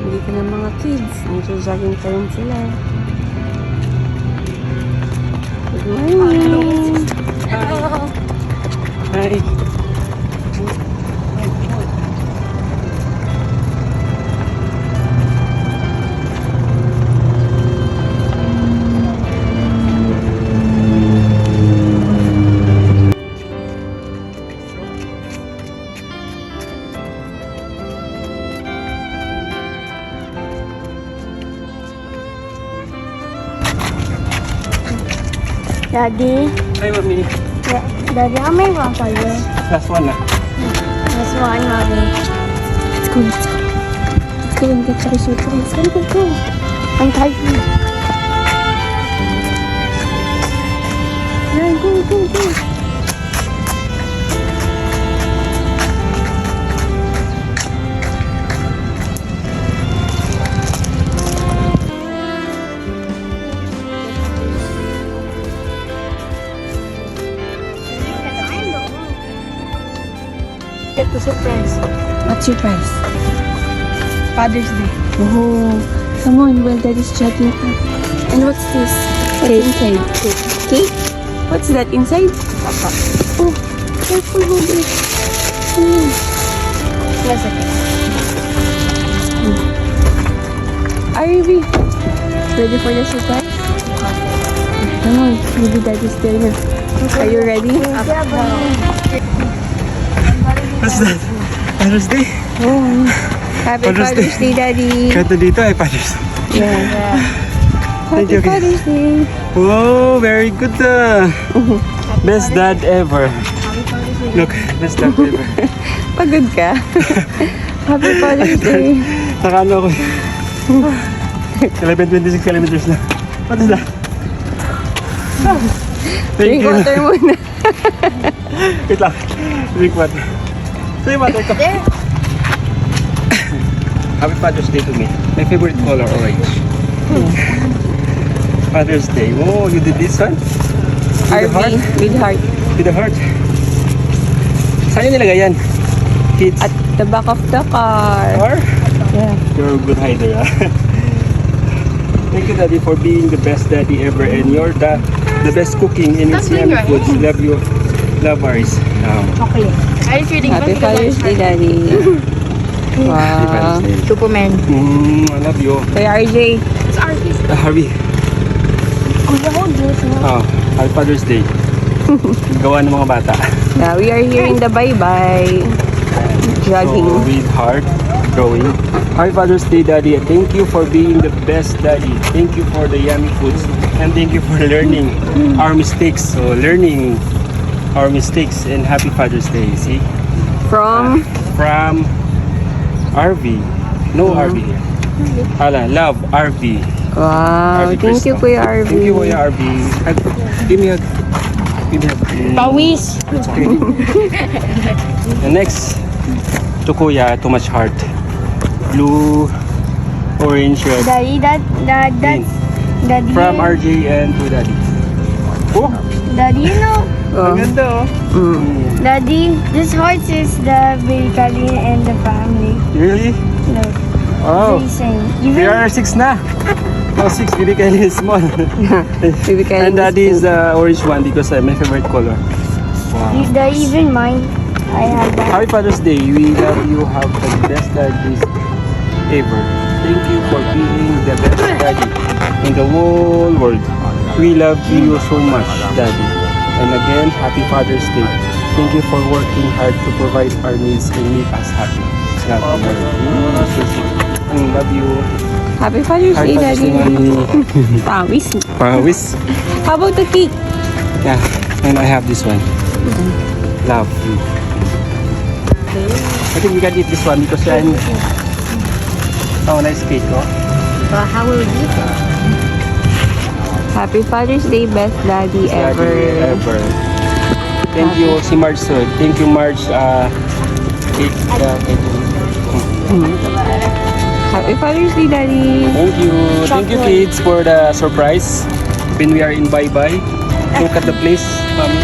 Dito ng mga kids. Nagja-jogging pa rin sila. Good morning! Hi! Daddy, Hi, Mami. Daddy, how many rounds are you? Last one na. This one, Mommy. Let's go, let's go. Let's go and get Charisha. Let's go, go, go. I'm tired. Yeah, go, go, go. Get the surprise. What's your price? Father's Day. Oh, come on, well, Daddy's jogging pa. And what's this? What's inside? Cake? What's that inside? Oh, careful, hold it. Oh. Yes, okay. Ivy, ready for the surprise? Come on, maybe Daddy's there na. Are you ready? What's that? Father's Day? Oh, happy Father's Father's Day, Daddy. Kahit dito ay Father's Day. Yeah. Thank Happy you, guys. Father's Day. Oh, very good. Best dad ever. Look, best dad ever. Pagod ka? Happy Father's Day. Saka ano ako. 11:26 kilometers na. What is that? Drink Thank you. water muna. Wait lang. Drink water. Say water ko. Happy Father's Day to me. My favorite color, orange. Father's Day. Oh, you did this one? With the heart? RV with heart. With the heart. Saan yung nilagay yan? Kids? At the back of the car. Or? Yeah. You're a good hider, ah. Thank you, Daddy, for being the best daddy ever, and you're the best cooking in its yummy foods. Love you. Love ours. Okay. Are you feeling Happy Father's Day, Daddy. Happy Wow. Father's Day. Superman. I love you. Kay RJ. It's artist. Harvey. Kuya ko, Diyos mo. Oh, Happy Father's Day. Gawa ng mga bata. Yeah, we are here in the bye-bye. Jogging. So, with heart growing. Happy Father's Day, Daddy. Thank you for being the best daddy. Thank you for the yummy foods. And thank you for learning our mistakes. So, learning our mistakes, and Happy Father's Day. See? From From RV. No RV here. Hala, love RV. wow, RV thank you, Crystal. Kuya RV. Thank you, Kuya RV. Give me a hug. Give me a hug. Pawis. That's okay. And next, to Kuya, too much heart. Blue, orange, red. Daddy, that's Daddy. From RJ and to Daddy. Oh, Daddy, you know. Oh. ang ganda oh. Mm. Daddy, this horse is the Baby and the family. Really? Look, Oh, they sing. we are 6 na. No, 6. Baby Kelly is small. Baby Kelly And Daddy is the orange one because my favorite color. Wow. The even mine. I have that. Happy Father's Day. We love you. Have the best daddies ever. Thank you for being the best daddy in the whole world. We love you so much, Daddy. And again, Happy Father's Day. Thank you for working hard to provide our needs and make us happy. Love you. Love you. Happy Father's Day, Happy Father's Daddy. Day, Mommy. Pawis. Pawis. How about the cake? Yeah, and I have this one. Love you. I think we can eat this one because I'm... Oh, nice cake, oh. How will you eat it? Happy Father's Day, best daddy Daddy ever. ever. Thank you, si Marge. Thank you, Marge. Cake. Happy Father's Day, Daddy. Thank you. Thank you, kids, for the surprise. When we are in bye-bye. Look at the place, Mommy.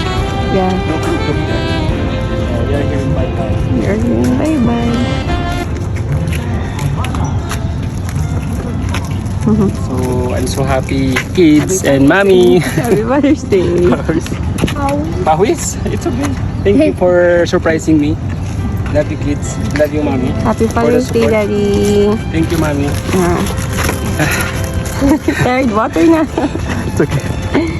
Yeah. Look. We are here in bye-bye. We are saying bye-bye. So I'm so happy, kids and mommy. Happy Father's Day. Pawis, it's okay. Thank you for surprising me. Love you, kids. Love you, mommy. Happy Father's Day, support. Daddy. Thank you, mommy. Tired water na. It's okay.